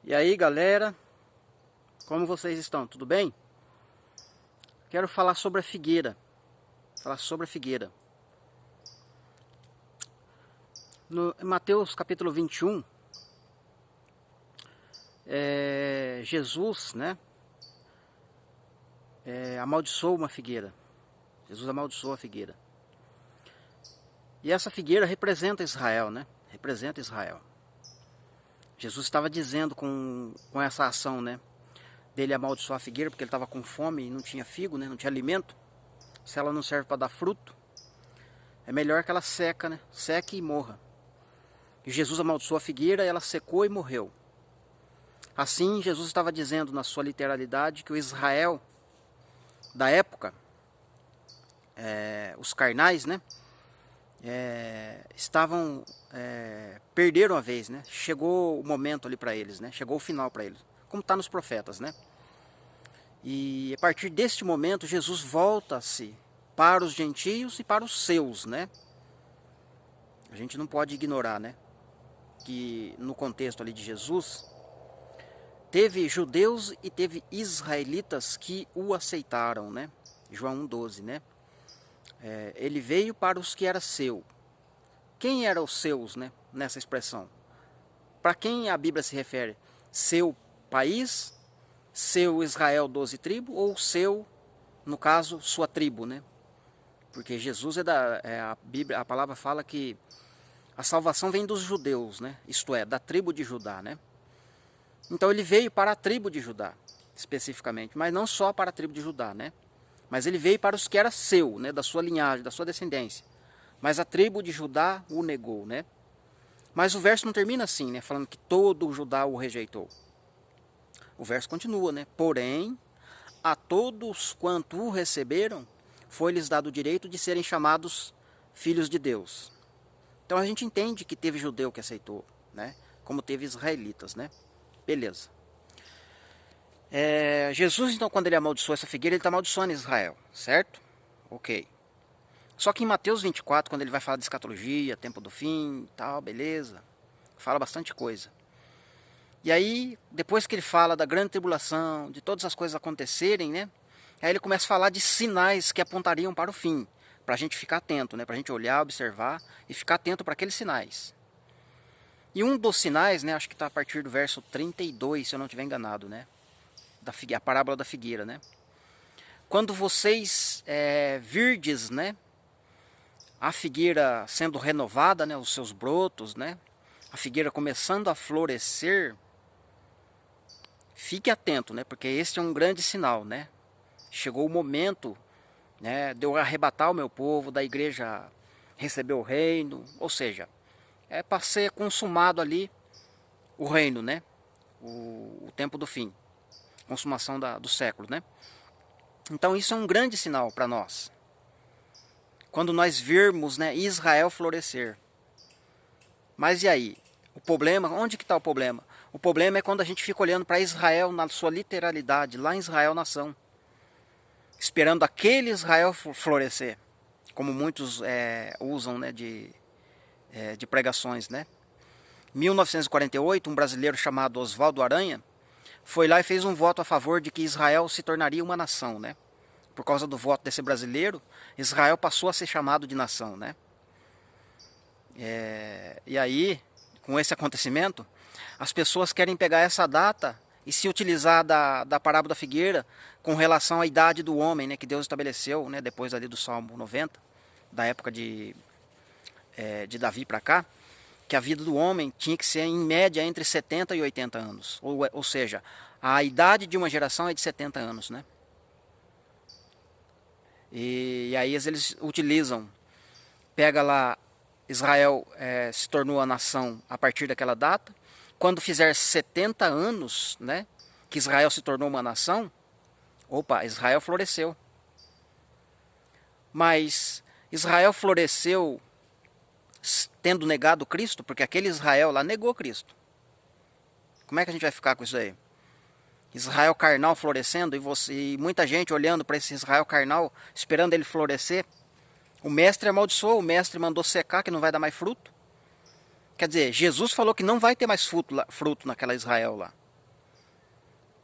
E aí, galera, como vocês estão? Tudo bem? Quero falar sobre a figueira. No em Mateus capítulo 21, Jesus, né, amaldiçoou uma figueira. Jesus amaldiçoou a figueira. E essa figueira representa Israel, né? Representa Israel. Jesus estava dizendo com essa ação, né, dele amaldiçoar a figueira, porque ele estava com fome e não tinha figo, né, não tinha alimento. Se ela não serve para dar fruto, é melhor que ela seque e morra. E Jesus amaldiçoou a figueira, ela secou e morreu. Assim, Jesus estava dizendo na sua literalidade que o Israel da época, os carnais, né, perderam a vez, né? Chegou o momento ali para eles, né? Chegou o final para eles, como está nos profetas, né? E a partir deste momento, Jesus volta-se para os gentios e para os seus, né? A gente não pode ignorar, né, que no contexto ali de Jesus, teve judeus e teve israelitas que o aceitaram, né? João 1,12, né? Ele veio para os que era seu. Quem eram os seus, né, nessa expressão? Para quem a Bíblia se refere? Seu país, seu Israel 12 tribos, ou seu, no caso, sua tribo, né? Porque Jesus a Bíblia, a palavra fala que a salvação vem dos judeus, né? Isto é, da tribo de Judá, né? Então ele veio para a tribo de Judá, especificamente, mas não só para a tribo de Judá, né? Mas ele veio para os que era seu, né, da sua linhagem, da sua descendência. Mas a tribo de Judá o negou, né? Mas o verso não termina assim, né, falando que todo o Judá o rejeitou. O verso continua, né? Porém, a todos quanto o receberam, foi-lhes dado o direito de serem chamados filhos de Deus. Então a gente entende que teve judeu que aceitou, né? Como teve israelitas, né? Beleza. Jesus, então, quando ele amaldiçoou essa figueira, ele está amaldiçoando Israel, certo? Ok. Só que em Mateus 24, quando ele vai falar de escatologia, tempo do fim, tal, beleza, fala bastante coisa. E aí, depois que ele fala da grande tribulação, de todas as coisas acontecerem, né? Aí ele começa a falar de sinais que apontariam para o fim, para a gente ficar atento, né? Para a gente olhar, observar e ficar atento para aqueles sinais. E um dos sinais, né? Acho que está a partir do verso 32, se eu não estiver enganado, né? A parábola da figueira, né? Quando vocês virdes, né, a figueira sendo renovada, né, os seus brotos, né, a figueira começando a florescer, fique atento, né, porque este é um grande sinal, né? Chegou o momento, né, de eu arrebatar o meu povo, da igreja receber o reino, ou seja, para ser consumado ali o reino, né, o tempo do fim, consumação do século, né? Então isso é um grande sinal para nós. Quando nós virmos, né, Israel florescer. Mas e aí? O problema, onde que está o problema? O problema é quando a gente fica olhando para Israel na sua literalidade, lá em Israel nação. Esperando aquele Israel florescer. Como muitos usam, né, de pregações, né? Em 1948, um brasileiro chamado Oswaldo Aranha foi lá e fez um voto a favor de que Israel se tornaria uma nação, né? Por causa do voto desse brasileiro, Israel passou a ser chamado de nação, né? E aí, com esse acontecimento, as pessoas querem pegar essa data e se utilizar da parábola da figueira com relação à idade do homem, né, que Deus estabeleceu, né, depois ali do Salmo 90, da época de Davi para cá, que a vida do homem tinha que ser em média entre 70 e 80 anos. Ou seja, a idade de uma geração é de 70 anos, né? E aí eles utilizam, pega lá, Israel se tornou a nação a partir daquela data. Quando fizer 70 anos, né, que Israel se tornou uma nação, opa, Israel floresceu. Mas Israel floresceu tendo negado Cristo, porque aquele Israel lá negou Cristo. Como é que a gente vai ficar com isso aí? Israel carnal florescendo e muita gente olhando para esse Israel carnal, esperando ele florescer. O mestre amaldiçoou, o mestre mandou secar, que não vai dar mais fruto. Quer dizer, Jesus falou que não vai ter mais fruto naquela Israel lá.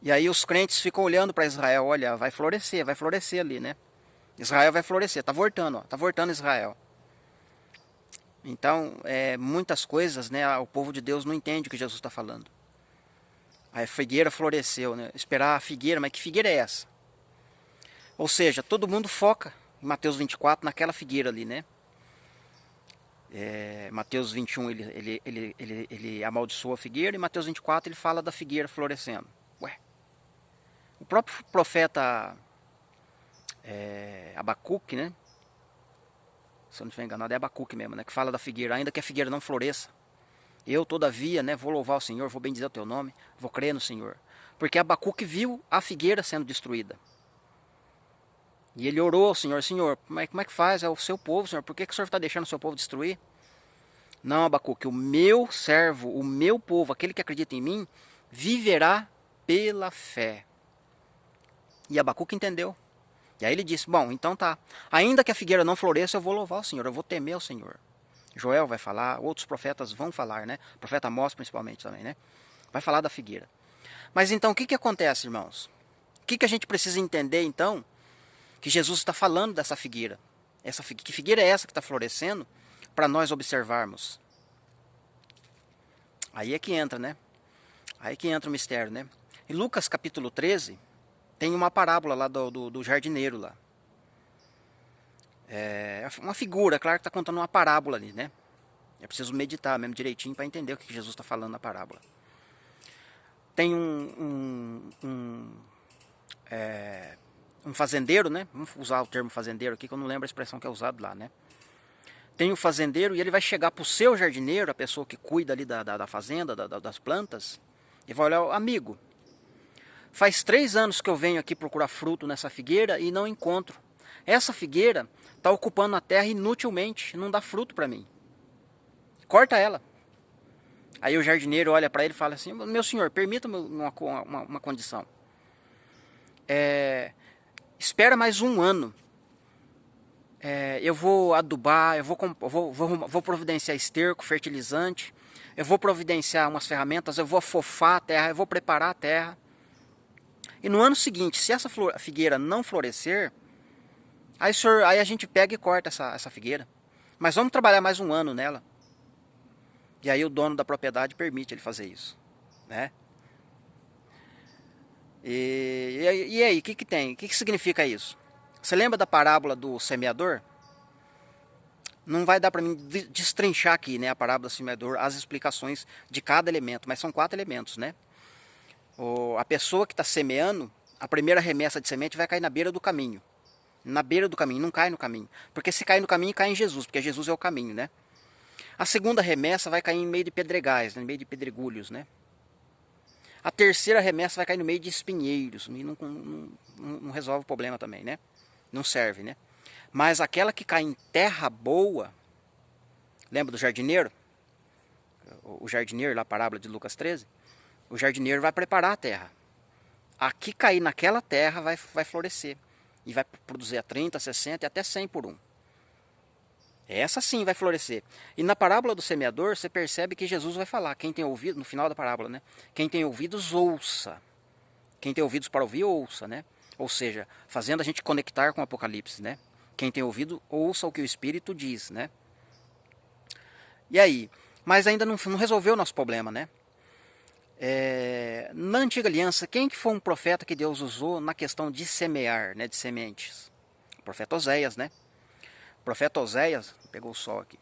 E aí os crentes ficam olhando para Israel, olha, vai florescer ali, né? Israel vai florescer, tá voltando, ó, tá voltando Israel. Então, muitas coisas, né, o povo de Deus não entende o que Jesus está falando. A figueira floresceu, né? Esperar a figueira, mas que figueira é essa? Ou seja, todo mundo foca em Mateus 24 naquela figueira ali, né? Mateus 21 ele amaldiçoa a figueira, e Mateus 24 ele fala da figueira florescendo. Ué, o próprio profeta Abacuque, né? Se eu não estiver enganado, é Abacuque mesmo, né? Que fala da figueira, ainda que a figueira não floresça. Eu, todavia, né, vou louvar o Senhor, vou bendizer o teu nome, vou crer no Senhor. Porque Abacuque viu a figueira sendo destruída. E ele orou ao Senhor, Senhor, como é que faz? É o seu povo, Senhor, por que o Senhor está deixando o seu povo destruir? Não, Abacuque, o meu servo, o meu povo, aquele que acredita em mim, viverá pela fé. E Abacuque entendeu. E aí ele disse, bom, então tá, ainda que a figueira não floresça, eu vou louvar o Senhor, eu vou temer o Senhor. Joel vai falar, outros profetas vão falar, né? O profeta Amós principalmente também, né? Vai falar da figueira. Mas então o que acontece, irmãos? O que a gente precisa entender então? Que Jesus está falando dessa figueira. Que figueira é essa que está florescendo para nós observarmos? Aí é que entra, né? Aí que entra o mistério, né? Em Lucas capítulo 13, tem uma parábola lá do jardineiro lá. É uma figura, claro que está contando uma parábola ali, né? É preciso meditar mesmo direitinho para entender o que Jesus está falando na parábola. Tem um fazendeiro, né? Vamos usar o termo fazendeiro aqui, que eu não lembro a expressão que é usada lá, né? Tem um fazendeiro e ele vai chegar para o seu jardineiro, a pessoa que cuida ali da fazenda, das plantas, e vai olhar, amigo, faz 3 anos que eu venho aqui procurar fruto nessa figueira e não encontro. Essa figueira está ocupando a terra inutilmente, não dá fruto para mim. Corta ela. Aí o jardineiro olha para ele e fala assim, meu senhor, permita-me uma condição. Espera mais 1 ano. Eu vou adubar, eu vou providenciar esterco, fertilizante, eu vou providenciar umas ferramentas, eu vou afofar a terra, eu vou preparar a terra. E no ano seguinte, se essa figueira não florescer, aí a gente pega e corta essa figueira. Mas vamos trabalhar mais 1 ano nela. E aí o dono da propriedade permite ele fazer isso, né? E aí, o que tem? O que significa isso? Você lembra da parábola do semeador? Não vai dar para mim destrinchar aqui, né, a parábola do semeador, as explicações de cada elemento, mas são 4 elementos, né? A pessoa que está semeando, a primeira remessa de semente vai cair na beira do caminho. Na beira do caminho, não cai no caminho. Porque se cair no caminho, cai em Jesus, porque Jesus é o caminho, né? A segunda remessa vai cair em meio de pedregais, né, em meio de pedregulhos, né? A terceira remessa vai cair no meio de espinheiros, e não resolve o problema também, né? Não serve, né? Mas aquela que cai em terra boa, lembra do jardineiro? O jardineiro, lá a parábola de Lucas 13, o jardineiro vai preparar a terra. A que cair naquela terra vai florescer. E vai produzir a 30, 60 e até 100 por 1. Essa sim vai florescer. E na parábola do semeador, você percebe que Jesus vai falar. Quem tem ouvido, no final da parábola, né? Quem tem ouvidos, ouça. Quem tem ouvidos para ouvir, ouça, né? Ou seja, fazendo a gente conectar com o Apocalipse, né? Quem tem ouvido, ouça o que o Espírito diz, né? E aí? Mas ainda não resolveu o nosso problema, né? Na antiga aliança, quem que foi um profeta que Deus usou na questão de semear, né? De sementes? O profeta Oséias, né? O profeta Oséias, pegou o sol aqui.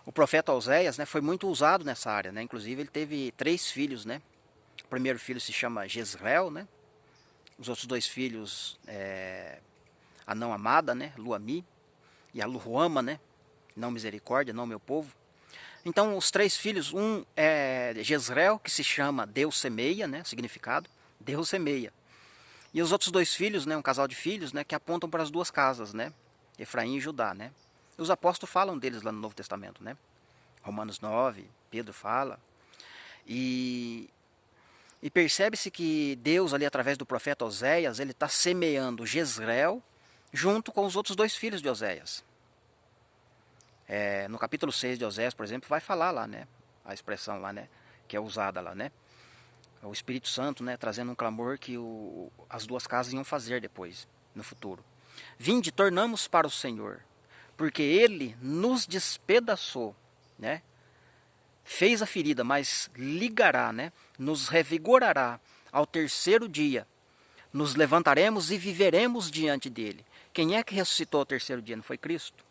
O profeta Oséias, né, foi muito usado nessa área, né? Inclusive ele teve 3 filhos, né? O primeiro filho se chama Jezreel, né? Os outros 2 filhos, a não amada, né? Luami, e a Luama, né? Não misericórdia, não meu povo. Então os 3 filhos, um é Jezreel, que se chama Deus semeia, né? Significado, Deus semeia. E os outros 2 filhos, né? Um casal de filhos, né? Que apontam para as 2 casas, né? Efraim e Judá, né? Os apóstolos falam deles lá no Novo Testamento, né? Romanos 9, Pedro fala. E percebe-se que Deus ali através do profeta Oséias, ele está semeando Jezreel junto com os outros 2 filhos de Oséias. No capítulo 6 de Oséias, por exemplo, vai falar lá, né? A expressão lá, né? Que é usada lá, né? o Espírito Santo, né, trazendo um clamor que as duas casas iam fazer depois, no futuro. Vinde, tornamos para o Senhor, porque Ele nos despedaçou, né? Fez a ferida, mas ligará, né? Nos revigorará ao terceiro dia. Nos levantaremos e viveremos diante dele. Quem é que ressuscitou ao terceiro dia? Não foi Cristo?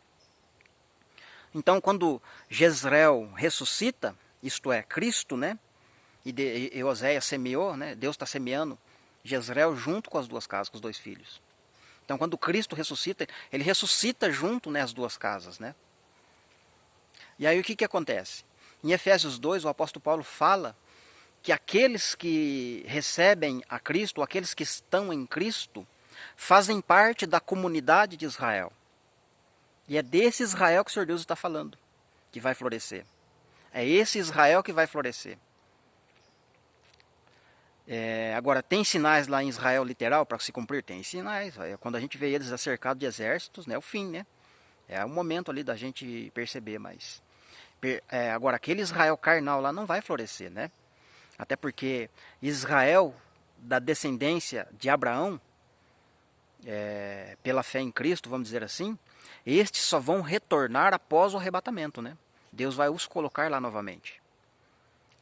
Então, quando Jezreel ressuscita, isto é, Cristo, né? E Oséias semeou, né? Deus está semeando Jezreel junto com as duas casas, com os dois filhos. Então, quando Cristo ressuscita, ele ressuscita junto, né, as duas casas, né? E aí o que acontece? Em Efésios 2, o apóstolo Paulo fala que aqueles que recebem a Cristo, aqueles que estão em Cristo, fazem parte da comunidade de Israel. E é desse Israel que o Senhor Deus está falando, que vai florescer. É esse Israel que vai florescer. Agora, tem sinais lá em Israel literal para se cumprir? Tem sinais. Quando a gente vê eles cercados de exércitos, né, é o fim, né? É o momento ali da gente perceber, mas... agora, aquele Israel carnal lá não vai florescer, né? Até porque Israel, da descendência de Abraão, pela fé em Cristo, vamos dizer assim, estes só vão retornar após o arrebatamento, né? Deus vai os colocar lá novamente.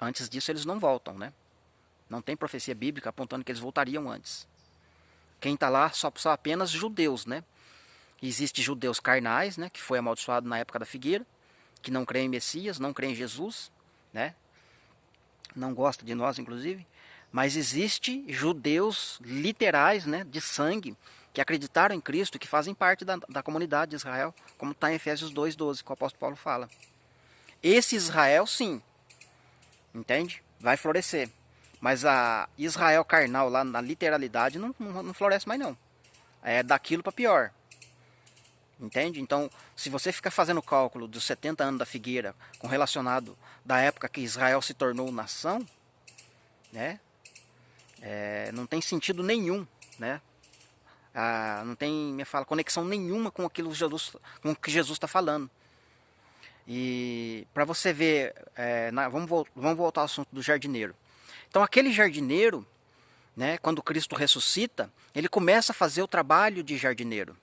Antes disso, eles não voltam, né? Não tem profecia bíblica apontando que eles voltariam antes. Quem está lá são apenas judeus, né? Existem judeus carnais, né? Que foi amaldiçoado na época da figueira, que não creem em Messias, não creem em Jesus, né? Não gosta de nós, inclusive. Mas existe judeus literais, né? De sangue, que acreditaram em Cristo, que fazem parte da comunidade de Israel, como está em Efésios 2:12, que o apóstolo Paulo fala. Esse Israel, sim, entende? Vai florescer. Mas a Israel carnal, lá na literalidade, não floresce mais não. É daquilo para pior. Entende? Então, se você ficar fazendo o cálculo dos 70 anos da figueira com relacionado da época que Israel se tornou nação, né? Não tem sentido nenhum, né? Não tem, me fala, conexão nenhuma com aquilo com o que Jesus está falando. E para você ver, vamos voltar ao assunto do jardineiro. Então aquele jardineiro, né, quando Cristo ressuscita, ele começa a fazer o trabalho de jardineiro.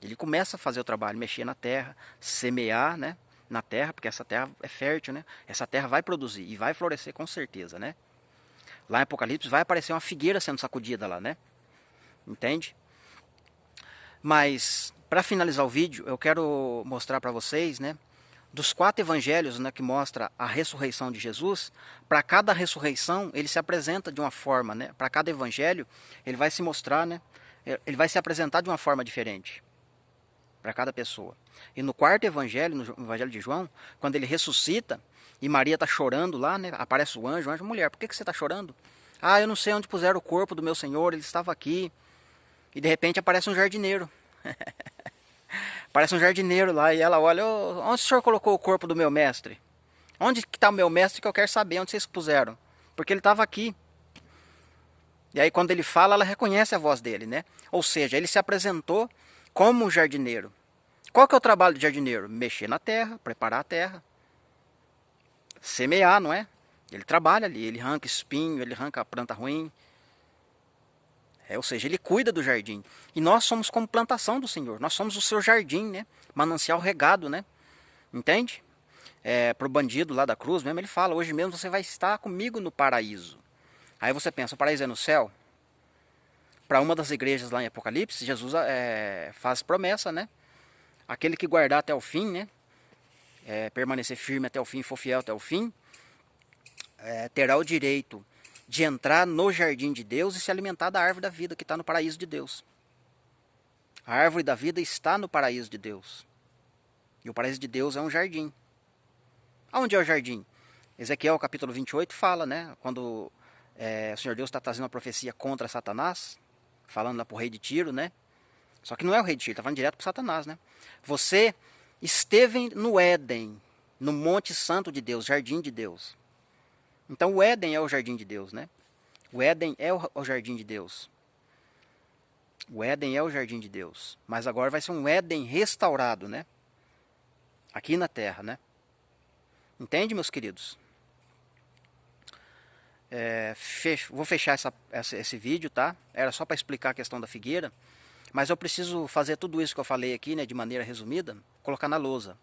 Ele começa a fazer o trabalho, mexer na terra, semear, né, na terra, porque essa terra é fértil, né? Essa terra vai produzir e vai florescer com certeza, né? Lá em Apocalipse vai aparecer uma figueira sendo sacudida lá, né? Entende? Mas, para finalizar o vídeo, eu quero mostrar para vocês, né, dos 4 evangelhos, né, que mostra a ressurreição de Jesus. Para cada ressurreição, ele se apresenta de uma forma, né? Para cada evangelho, ele vai se mostrar, né? Ele vai se apresentar de uma forma diferente para cada pessoa. E no 4º evangelho, no evangelho de João, quando ele ressuscita e Maria está chorando lá, né? Aparece o anjo, mulher, por que você está chorando? Ah, eu não sei onde puseram o corpo do meu Senhor, ele estava aqui. E de repente aparece um jardineiro. Aparece um jardineiro lá e ela olha, onde o senhor colocou o corpo do meu mestre? Onde que está o meu mestre que eu quero saber, onde vocês puseram? Porque ele estava aqui. E aí quando ele fala, ela reconhece a voz dele, né? Ou seja, ele se apresentou como um jardineiro. Qual que é o trabalho do jardineiro? Mexer na terra, preparar a terra. Semear, não é? Ele trabalha ali, ele arranca espinho, ele arranca a planta ruim. Ou seja, ele cuida do jardim. E nós somos como plantação do Senhor. Nós somos o seu jardim, né? Manancial regado, né? Entende? Para o bandido lá da cruz mesmo, ele fala, hoje mesmo você vai estar comigo no paraíso. Aí você pensa, o paraíso é no céu? Para uma das igrejas lá em Apocalipse, Jesus faz promessa, né? Aquele que guardar até o fim, né? Permanecer firme até o fim, for fiel até o fim, terá o direito de entrar no jardim de Deus e se alimentar da árvore da vida que está no paraíso de Deus. A árvore da vida está no paraíso de Deus. E o paraíso de Deus é um jardim. Aonde é o jardim? Ezequiel capítulo 28 fala, né? Quando o Senhor Deus está trazendo uma profecia contra Satanás, falando lá para o rei de Tiro, né? Só que não é o rei de Tiro, está falando direto para Satanás, né? Você esteve no Éden, no Monte Santo de Deus, jardim de Deus. Então o Éden é o jardim de Deus, né? O Éden é o jardim de Deus. O Éden é o jardim de Deus. Mas agora vai ser um Éden restaurado, né? Aqui na terra, né? Entende, meus queridos? Vou fechar esse vídeo, tá? Era só para explicar a questão da figueira, mas eu preciso fazer tudo isso que eu falei aqui, né, de maneira resumida, colocar na lousa.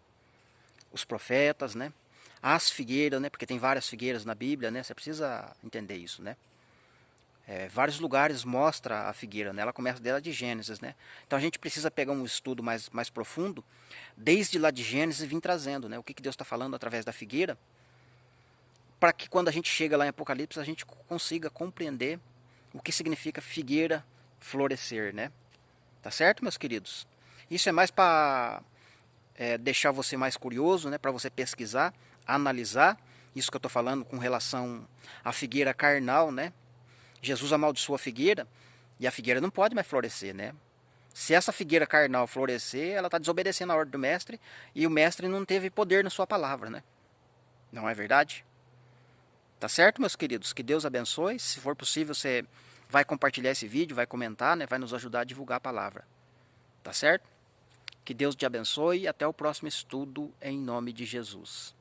Os profetas, né? As figueiras, né? Porque tem várias figueiras na Bíblia, né? Você precisa entender isso, né? Vários lugares mostra a figueira, né? Ela começa dela de Gênesis, né? Então a gente precisa pegar um estudo mais profundo, desde lá de Gênesis, e vir trazendo, né? O que Deus está falando através da figueira, para que quando a gente chega lá em Apocalipse, a gente consiga compreender o que significa figueira florescer, né? Tá certo, meus queridos? Isso é mais para deixar você mais curioso, né? Para você pesquisar, analisar isso que eu estou falando com relação à figueira carnal, né? Jesus amaldiçoa a figueira e a figueira não pode mais florescer, né? Se essa figueira carnal florescer, ela está desobedecendo a ordem do mestre e o mestre não teve poder na sua palavra, né? Não é verdade? Tá certo, meus queridos? Que Deus abençoe. Se for possível, você vai compartilhar esse vídeo, vai comentar, né? Vai nos ajudar a divulgar a palavra. Tá certo? Que Deus te abençoe e até o próximo estudo em nome de Jesus.